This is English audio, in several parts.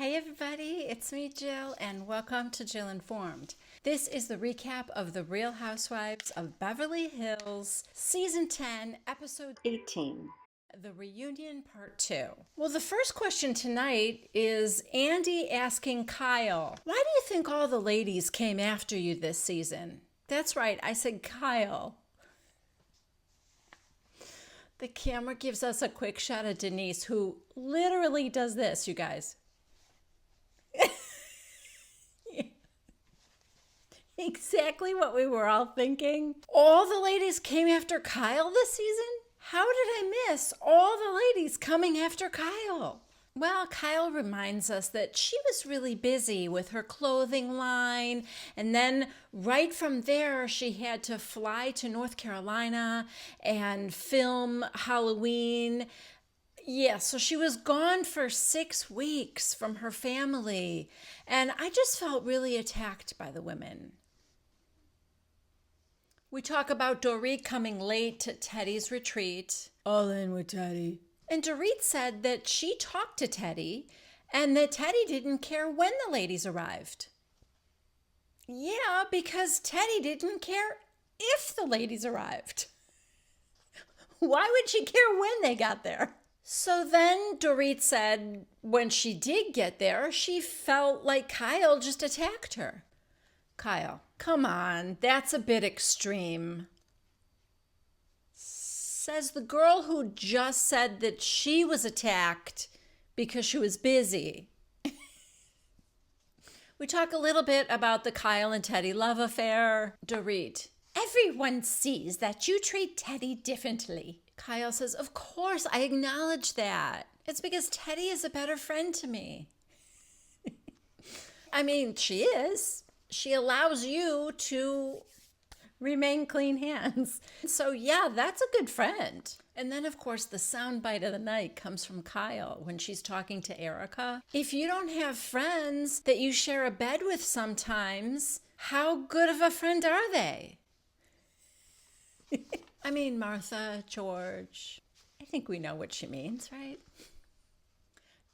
Hey everybody, it's me Jill and welcome to Jill Informed. This is the recap of the Real Housewives of Beverly Hills, Season 10, Episode 18. The Reunion Part 2. Well, the first question tonight is Andy asking Kyle, why do you think all the ladies came after you this season? That's right, I said Kyle. The camera gives us a quick shot of Denise, who literally does this, you guys. Exactly what we were all thinking. All the ladies came after Kyle this season? How did I miss all the ladies coming after Kyle? Well, Kyle reminds us that she was really busy with her clothing line, and then right from there she had to fly to North Carolina and film Halloween. Yeah, so she was gone for 6 weeks from her family, and I just felt really attacked by the women. We talk about Dorit coming late to Teddy's retreat. All in with Teddy. And Dorit said that she talked to Teddy and that Teddy didn't care when the ladies arrived. Yeah, because Teddy didn't care if the ladies arrived. Why would she care when they got there? So then Dorit said when she did get there, she felt like Kyle just attacked her. Kyle, come on, that's a bit extreme. Says the girl who just said that she was attacked because she was busy. We talk a little bit about the Kyle and Teddy love affair. Dorit, everyone sees that you treat Teddy differently. Kyle says, of course, I acknowledge that. It's because Teddy is a better friend to me. I mean, she is. She allows you to remain clean hands. So yeah, that's a good friend. And then, of course, the soundbite of the night comes from Kyle when she's talking to Erica. If you don't have friends that you share a bed with sometimes, how good of a friend are they? I mean, Martha, George, I think we know what she means, right?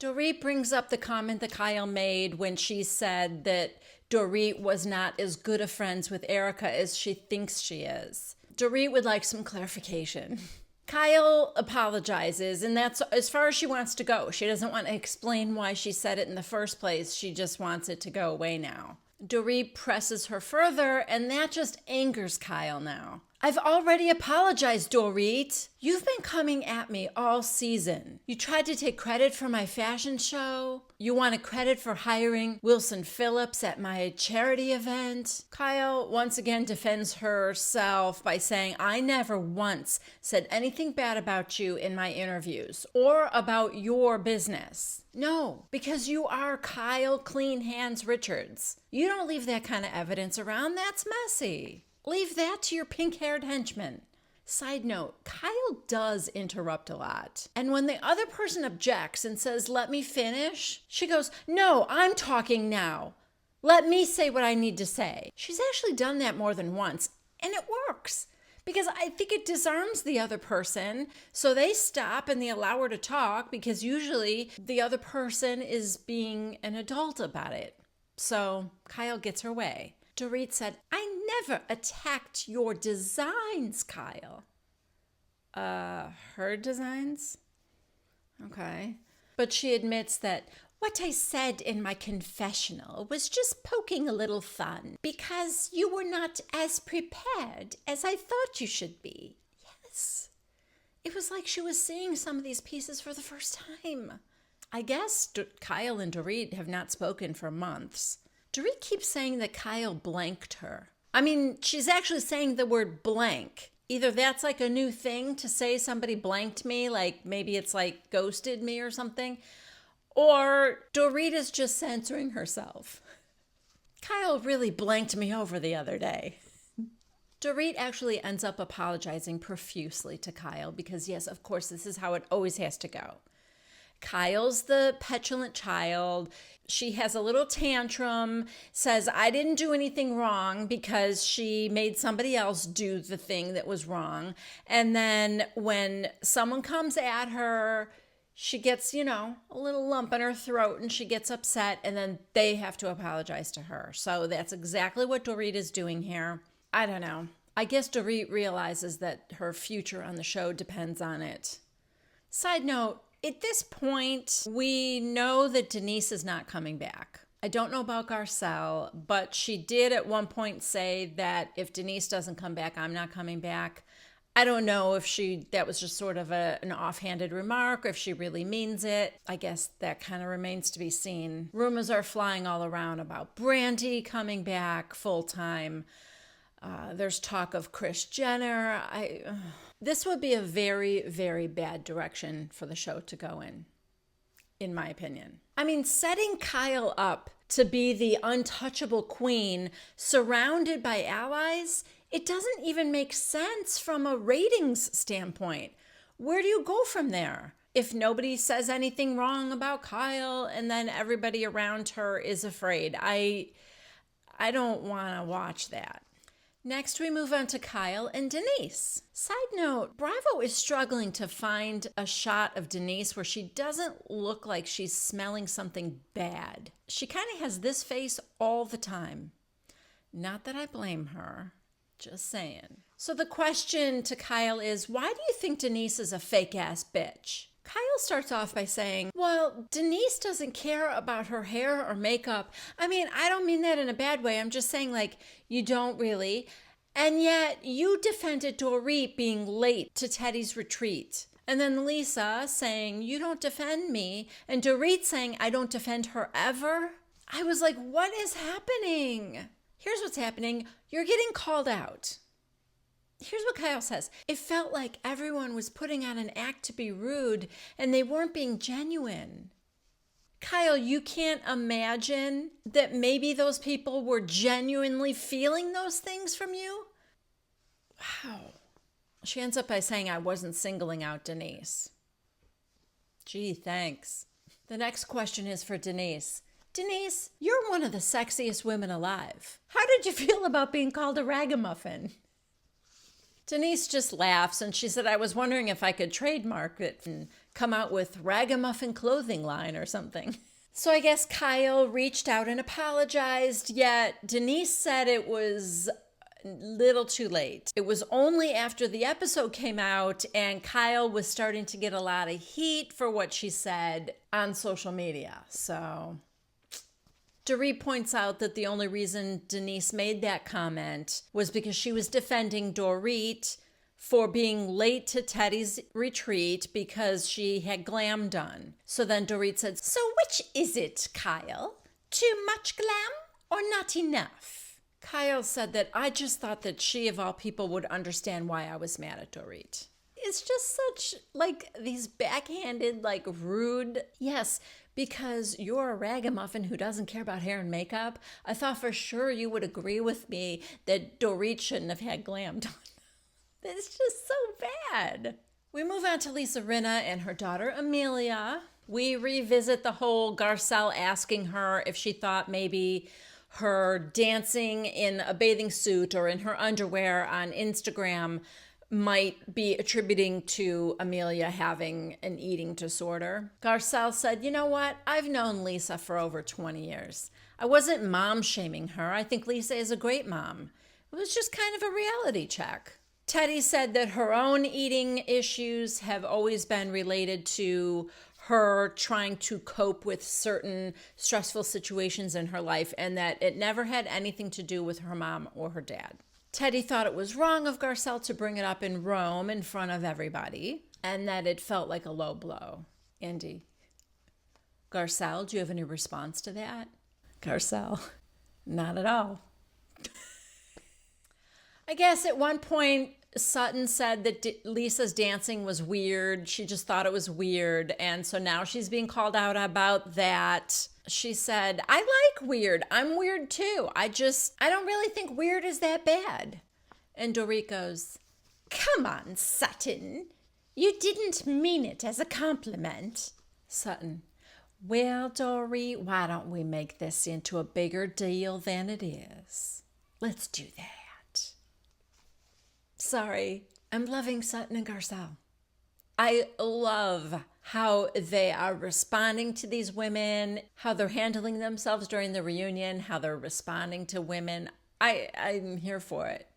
Dorit brings up the comment that Kyle made when she said that Dorit was not as good of friends with Erica as she thinks she is. Dorit would like some clarification. Kyle apologizes, and that's as far as she wants to go. She doesn't want to explain why she said it in the first place. She just wants it to go away now. Dorit presses her further, and that just angers Kyle now. I've already apologized, Dorit. You've been coming at me all season. You tried to take credit for my fashion show. You wanted credit for hiring Wilson Phillips at my charity event. Kyle once again defends herself by saying, I never once said anything bad about you in my interviews or about your business. No, because you are Kyle Clean Hands Richards. You don't leave that kind of evidence around. That's messy. Leave that to your pink-haired henchman. Side note, Kyle does interrupt a lot. And when the other person objects and says, let me finish, she goes, no, I'm talking now. Let me say what I need to say. She's actually done that more than once, and it works. Because I think it disarms the other person, so they stop and they allow her to talk, because usually the other person is being an adult about it. So Kyle gets her way. Dorit said, I never attacked your designs, Kyle. Her designs? Okay. But she admits that what I said in my confessional was just poking a little fun because you were not as prepared as I thought you should be. Yes. It was like she was seeing some of these pieces for the first time. I guess Kyle and Dorit have not spoken for months. Dorit keeps saying that Kyle blanked her. I mean, she's actually saying the word blank. Either that's like a new thing to say somebody blanked me, like maybe it's like ghosted me or something, or Dorit is just censoring herself. Kyle really blanked me over the other day. Dorit actually ends up apologizing profusely to Kyle because, yes, of course, this is how it always has to go. Kyle's the petulant child. She has a little tantrum, says, I didn't do anything wrong because she made somebody else do the thing that was wrong. And then when someone comes at her, She gets, a little lump in her throat and she gets upset, and then they have to apologize to her. So that's exactly what Dorit is doing here. I don't know. I guess Dorit realizes that her future on the show depends on it. Side note, at this point, we know that Denise is not coming back. I don't know about Garcelle, but she did at one point say that if Denise doesn't come back, I'm not coming back. I don't know if that was just sort of an offhanded remark or if she really means it. I guess that kind of remains to be seen. Rumors are flying all around about Brandi coming back full time. There's talk of Kris Jenner. This would be a very, very bad direction for the show to go in my opinion. I mean, setting Kyle up to be the untouchable queen surrounded by allies, it doesn't even make sense from a ratings standpoint. Where do you go from there? If nobody says anything wrong about Kyle and then everybody around her is afraid, I don't want to watch that. Next, we move on to Kyle and Denise. Side note, Bravo is struggling to find a shot of Denise where she doesn't look like she's smelling something bad. She kind of has this face all the time. Not that I blame her, just saying. So the question to Kyle is, why do you think Denise is a fake-ass bitch? Kyle starts off by saying, well, Denise doesn't care about her hair or makeup. I mean, I don't mean that in a bad way. I'm just saying, you don't really. And yet, you defended Dorit being late to Teddy's retreat. And then Lisa saying, you don't defend me. And Dorit saying, I don't defend her ever. I was like, what is happening? Here's what's happening. You're getting called out. Here's what Kyle says. It felt like everyone was putting on an act to be rude and they weren't being genuine. Kyle, you can't imagine that maybe those people were genuinely feeling those things from you? Wow. She ends up by saying, I wasn't singling out Denise. Gee, thanks. The next question is for Denise. Denise, you're one of the sexiest women alive. How did you feel about being called a ragamuffin? Denise just laughs and she said, I was wondering if I could trademark it and come out with Ragamuffin clothing line or something. So I guess Kyle reached out and apologized, yet Denise said it was a little too late. It was only after the episode came out and Kyle was starting to get a lot of heat for what she said on social media. So Dorit points out that the only reason Denise made that comment was because she was defending Dorit for being late to Teddy's retreat because she had glam done. So then Dorit said, so which is it, Kyle? Too much glam or not enough? Kyle said that I just thought that she, of all people, would understand why I was mad at Dorit. It's just such, these backhanded, rude, yes, because you're a ragamuffin who doesn't care about hair and makeup. I thought for sure you would agree with me that Dorit shouldn't have had glam done. It's just so bad. We move on to Lisa Rinna and her daughter Amelia. We revisit the whole Garcelle asking her if she thought maybe her dancing in a bathing suit or in her underwear on Instagram might be attributing to Amelia having an eating disorder. Garcelle said, you know what? I've known Lisa for over 20 years. I wasn't mom shaming her. I think Lisa is a great mom. It was just kind of a reality check. Teddy said that her own eating issues have always been related to her trying to cope with certain stressful situations in her life and that it never had anything to do with her mom or her dad. Teddy thought it was wrong of Garcelle to bring it up in Rome in front of everybody and that it felt like a low blow. Andy, Garcelle, do you have any response to that? Garcelle, not at all. I guess at one point, Sutton said that Lisa's dancing was weird. She just thought it was weird. And so now she's being called out about that. She said, I like weird. I'm weird too. I don't really think weird is that bad. And Dorit goes, come on, Sutton. You didn't mean it as a compliment. Sutton, well, Dorit, why don't we make this into a bigger deal than it is? Let's do that. Sorry, I'm loving Sutton and Garcelle. I love how they are responding to these women, how they're handling themselves during the reunion, how they're responding to women. I'm here for it.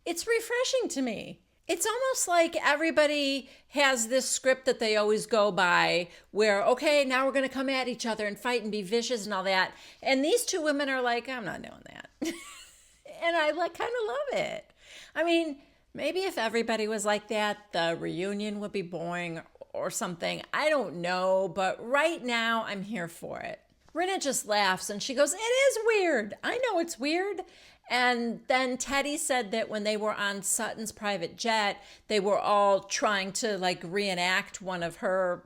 It's refreshing to me. It's almost like everybody has this script that they always go by where, okay, now we're going to come at each other and fight and be vicious and all that. And these two women are like, I'm not doing that. And I kind of love it. I mean, maybe if everybody was like that, the reunion would be boring or something. I don't know. But right now, I'm here for it. Rinna just laughs and she goes, it is weird. I know it's weird. And then Teddy said that when they were on Sutton's private jet, they were all trying to reenact one of her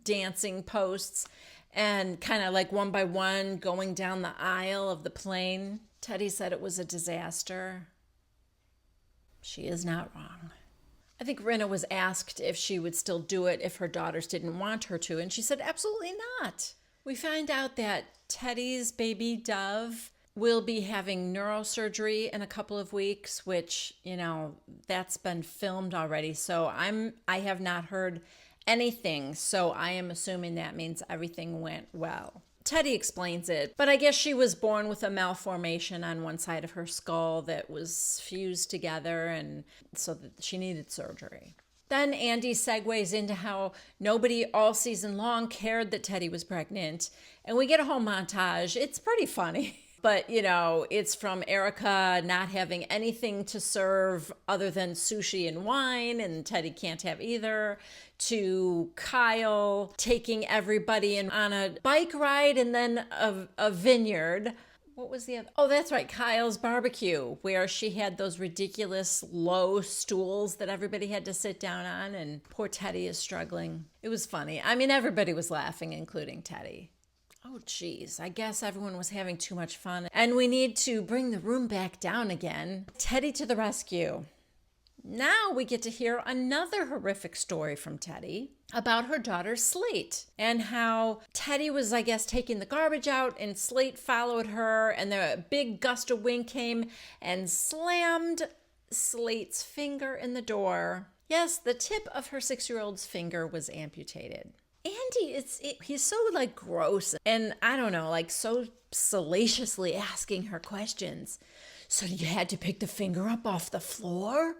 dancing posts and kind of one by one going down the aisle of the plane. Teddy said it was a disaster. She is not wrong. I think Rinna was asked if she would still do it if her daughters didn't want her to, and she said absolutely not. We find out that Teddy's baby Dove will be having neurosurgery in a couple of weeks, which, that's been filmed already. So I have not heard anything. So I am assuming that means everything went well. Teddy explains it, but I guess she was born with a malformation on one side of her skull that was fused together, and so that she needed surgery. Then Andy segues into how nobody all season long cared that Teddy was pregnant, and we get a whole montage. It's pretty funny. But, it's from Erica not having anything to serve other than sushi and wine, and Teddy can't have either, to Kyle taking everybody on a bike ride and then a vineyard. What was the other? Oh, that's right, Kyle's barbecue, where she had those ridiculous low stools that everybody had to sit down on, and poor Teddy is struggling. It was funny. I mean, everybody was laughing, including Teddy. Oh, geez, I guess everyone was having too much fun. And we need to bring the room back down again. Teddy to the rescue. Now we get to hear another horrific story from Teddy about her daughter Slate and how Teddy was, I guess, taking the garbage out and Slate followed her and the big gust of wind came and slammed Slate's finger in the door. Yes, the tip of her 6-year-old's finger was amputated. Andy, he's so gross and I don't know, so salaciously asking her questions. So you had to pick the finger up off the floor?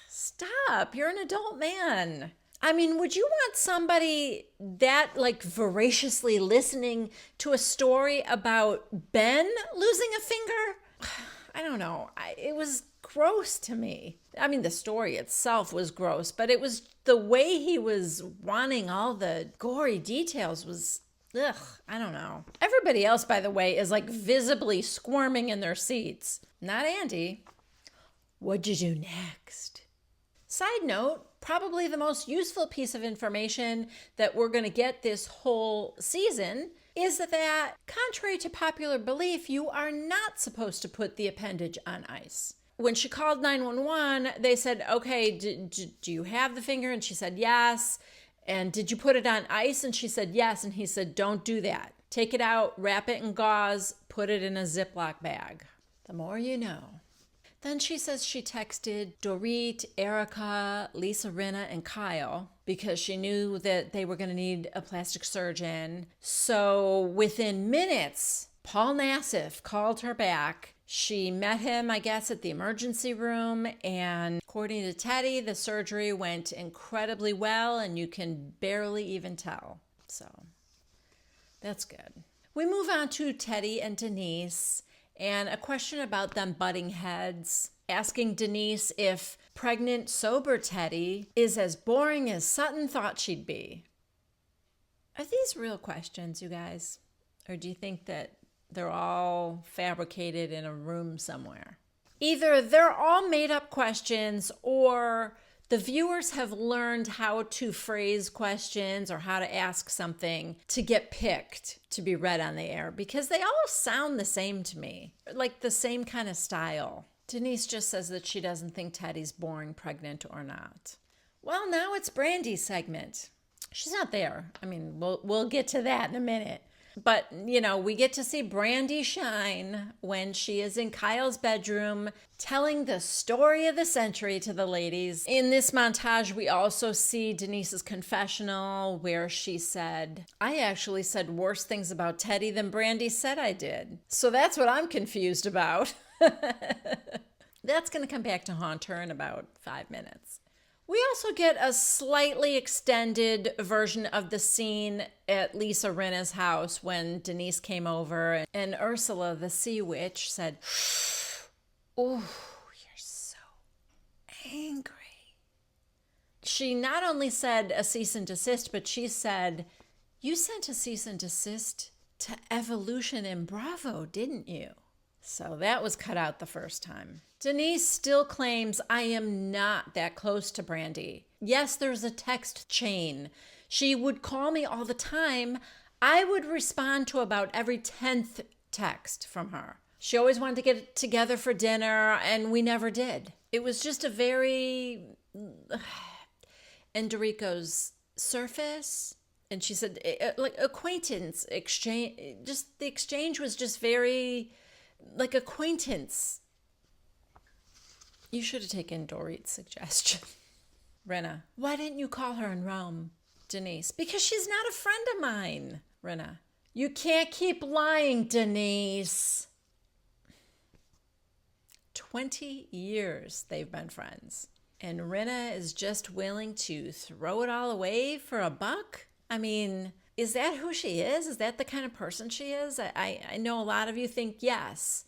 Stop, you're an adult man. I mean, would you want somebody that voraciously listening to a story about Ben losing a finger? I don't know. It was gross to me. I mean, the story itself was gross, but it was the way he was wanting all the gory details was, I don't know. Everybody else, by the way, is visibly squirming in their seats. Not Andy. What'd you do next? Side note, probably the most useful piece of information that we're going to get this whole season is that, contrary to popular belief, you are not supposed to put the appendage on ice. When she called 911, they said, okay, do you have the finger? And she said, yes. And did you put it on ice? And she said, yes. And he said, don't do that. Take it out, wrap it in gauze, put it in a Ziploc bag. The more you know. Then she says she texted Dorit, Erica, Lisa Rinna, and Kyle because she knew that they were going to need a plastic surgeon. So within minutes, Paul Nassif called her back. She met him, I guess, at the emergency room. And according to Teddy, the surgery went incredibly well and you can barely even tell. So that's good. We move on to Teddy and Denise. And a question about them butting heads, asking Denise if pregnant, sober Teddy is as boring as Sutton thought she'd be. Are these real questions, you guys? Or do you think that they're all fabricated in a room somewhere? Either they're all made up questions or the viewers have learned how to phrase questions or how to ask something to get picked to be read on the air because they all sound the same to me, like the same kind of style. Denise just says that she doesn't think Teddy's boring, pregnant or not. Well, now it's Brandi's segment. She's not there. I mean, we'll get to that in a minute. But, you know, we get to see Brandi shine when she is in Kyle's bedroom telling the story of the century to the ladies. In this montage, we also see Denise's confessional where she said, I actually said worse things about Teddy than Brandi said I did. So that's what I'm confused about. That's going to come back to haunt her in about 5 minutes. We also get a slightly extended version of the scene at Lisa Rinna's house when Denise came over and Ursula, the sea witch, said, "Oh, you're so angry." She not only said a cease and desist, but she said, "You sent a cease and desist to Evolution and Bravo, didn't you?" So that was cut out the first time. Denise still claims I am not that close to Brandi. Yes, there's a text chain. She would call me all the time. I would respond to about every 10th text from her. She always wanted to get together for dinner, and we never did. It was just a very... And Dorico's surface... And she said, like, acquaintance exchange... Just the exchange was just very... like acquaintance. You should have taken Dorit's suggestion. Rinna, why didn't you call her in Rome? Denise, because she's not a friend of mine. Rinna, you can't keep lying, Denise. 20 years they've been friends. And Rinna is just willing to throw it all away for a buck? I mean, is that who she is? Is that the kind of person she is? I know a lot of you think yes.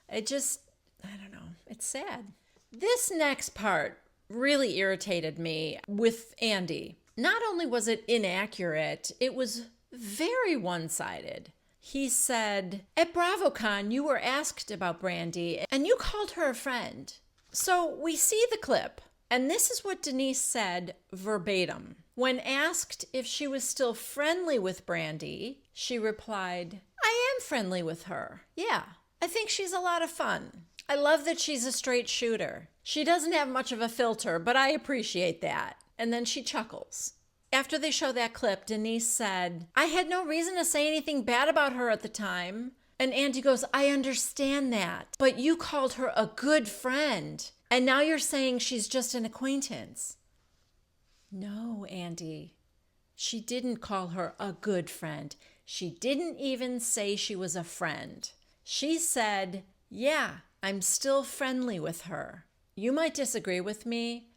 I don't know. It's sad. This next part really irritated me with Andy. Not only was it inaccurate, it was very one-sided. He said, at BravoCon, you were asked about Brandi, and you called her a friend. So we see the clip, and this is what Denise said verbatim. When asked if she was still friendly with Brandi, she replied, I am friendly with her. Yeah, I think she's a lot of fun. I love that she's a straight shooter. She doesn't have much of a filter, but I appreciate that. And then she chuckles. After they show that clip, Denise said, I had no reason to say anything bad about her at the time. And Andy goes, I understand that, but you called her a good friend. And now you're saying she's just an acquaintance. No, Andy. She didn't call her a good friend. She didn't even say she was a friend. She said, yeah, I'm still friendly with her. You might disagree with me,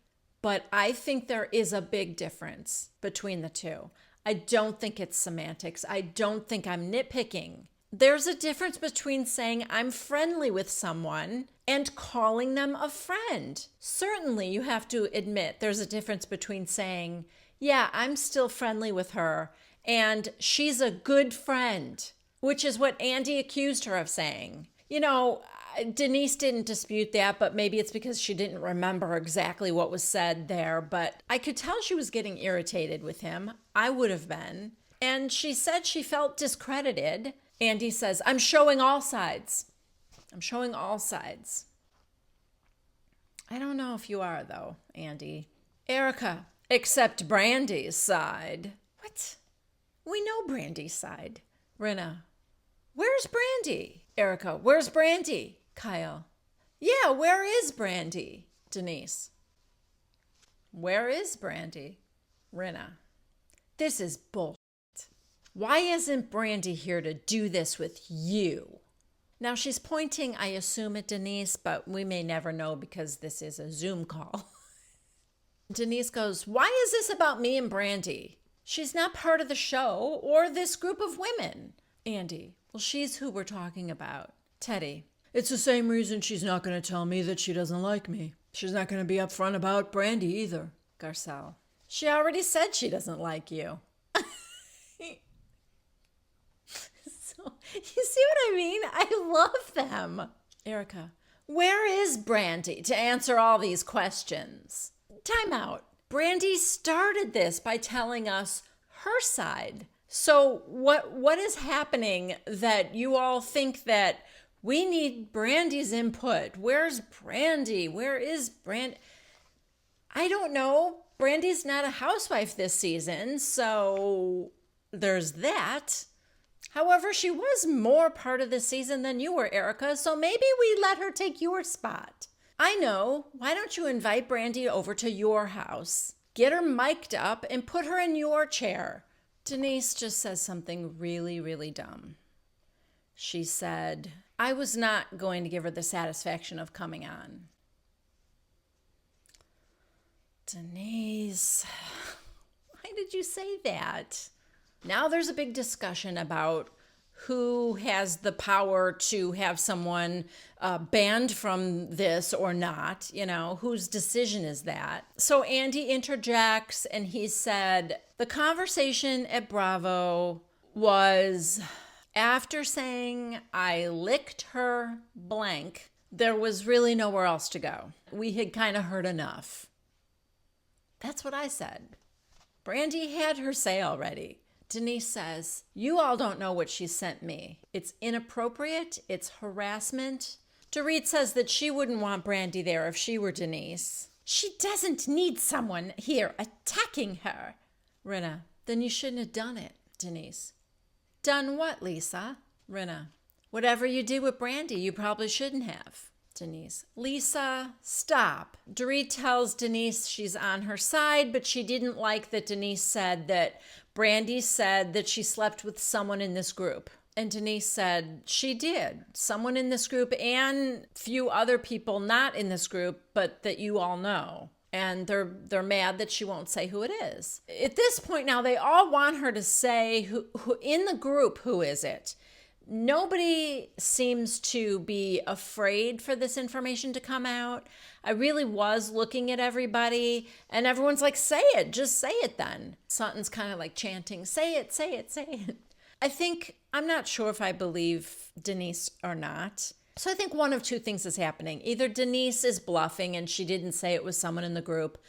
but I think there is a big difference between the two. I don't think it's semantics. I don't think I'm nitpicking. There's a difference between saying I'm friendly with someone and calling them a friend. Certainly, you have to admit there's a difference between saying, yeah, I'm still friendly with her, and she's a good friend, which is what Andy accused her of saying. You know, Denise didn't dispute that, but maybe it's because she didn't remember exactly what was said there. But I could tell she was getting irritated with him. I would have been. And she said she felt discredited. Andy says, I'm showing all sides. I'm showing all sides. I don't know if you are, though, Andy. Erica, except Brandi's side. What? We know Brandi's side. Rinna, where's Brandi? Erica, where's Brandi? Kyle, yeah, where is Brandi? Denise, where is Brandi? Rinna, this is bullshit. Why isn't Brandi here to do this with you? Now she's pointing, I assume, at Denise, but we may never know because this is a Zoom call. Denise goes, why is this about me and Brandi? She's not part of the show or this group of women. Andy, well, she's who we're talking about. Teddy, it's the same reason she's not going to tell me that she doesn't like me. She's not going to be upfront about Brandi either. Garcelle, she already said she doesn't like you. So, you see what I mean? I love them. Erica, where is Brandi to answer all these questions? Time out. Brandi started this by telling us her side. So what is happening that you all think that we need Brandi's input? Where's Brandi? Where is Brandi? I don't know. Brandi's not a housewife this season, so there's that. However, she was more part of the season than you were, Erica, so maybe we let her take your spot. I know. Why don't you invite Brandi over to your house? Get her mic'd up and put her in your chair. Denise just says something really, really dumb. She said, I was not going to give her the satisfaction of coming on. Denise, why did you say that? Now there's a big discussion about who has the power to have someone banned from this or not, whose decision is that? So Andy interjects and he said, the conversation at Bravo was after saying I licked her blank, there was really nowhere else to go. We had kind of heard enough. That's what I said. Brandi had her say already. Denise says, you all don't know what she sent me. It's inappropriate. It's harassment. Dorit says that she wouldn't want Brandi there if she were Denise. She doesn't need someone here attacking her. Rinna, then you shouldn't have done it, Denise. Done what, Lisa? Rinna, whatever you did with Brandi, you probably shouldn't have. Denise, Lisa, stop. Dorit tells Denise she's on her side, but she didn't like that Denise said that Brandi said that she slept with someone in this group. And Denise said she did. Someone in this group and few other people not in this group, but that you all know. And they're mad that she won't say who it is. At this point now, they all want her to say who in the group, who is it? Nobody seems to be afraid for this information to come out. I really was looking at everybody, and everyone's like, say it, just say it then. Sutton's kind of like chanting, say it, say it, say it. I'm not sure if I believe Denise or not. So I think one of two things is happening. Either Denise is bluffing and she didn't say it was someone in the group,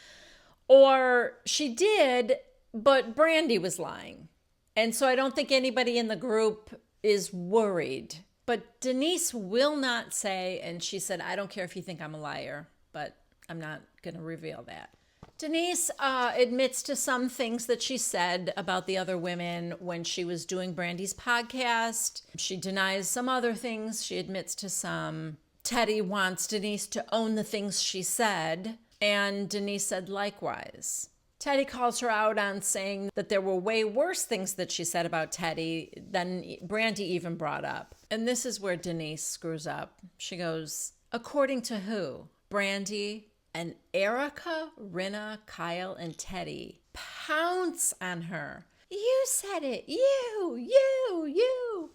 or she did, but Brandi was lying. And so I don't think anybody in the group is worried. But Denise will not say, and she said, I don't care if you think I'm a liar, but I'm not going to reveal that. Denise admits to some things that she said about the other women when she was doing Brandi's podcast. She denies some other things. She admits to some. Teddy wants Denise to own the things she said, and Denise said likewise. Teddy calls her out on saying that there were way worse things that she said about Teddy than Brandi even brought up. And this is where Denise screws up. She goes, according to who? Brandi and Erica, Rinna, Kyle, and Teddy pounce on her. You said it. You.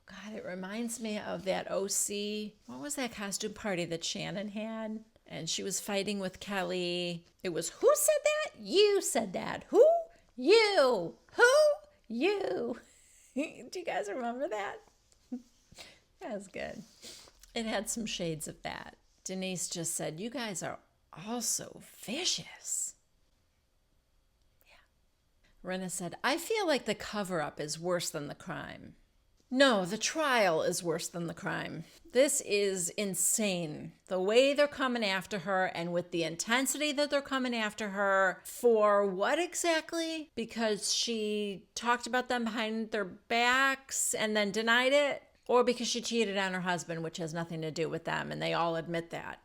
God, it reminds me of that OC. What was that costume party that Shannon had? And she was fighting with Kelly. It was, who said that? You said that. Who? You. Who? You. Do you guys remember that? That was good. It had some shades of that. Denise just said, you guys are all so vicious. Yeah. Rinna said, I feel like the cover-up is worse than the crime. No, the trial is worse than the crime. This is insane. The way they're coming after her and with the intensity that they're coming after her for what exactly? Because she talked about them behind their backs and then denied it? Or because she cheated on her husband, which has nothing to do with them, and they all admit that.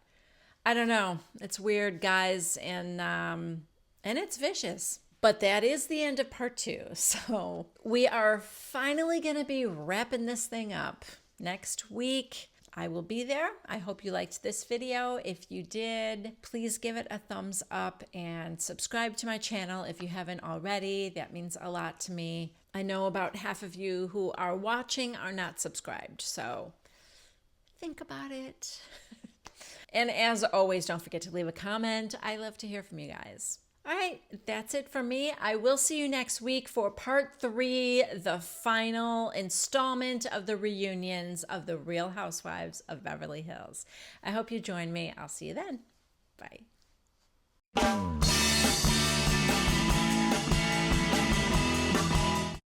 I don't know. It's weird, guys, and it's vicious. But that is the end of part 2. So we are finally going to be wrapping this thing up. Next week, I will be there. I hope you liked this video. If you did, please give it a thumbs up and subscribe to my channel if you haven't already. That means a lot to me. I know about half of you who are watching are not subscribed, so think about it. And as always, don't forget to leave a comment. I love to hear from you guys. All right, that's it for me. I will see you next week for part 3, the final installment of the reunions of the Real Housewives of Beverly Hills. I hope you join me. I'll see you then. Bye.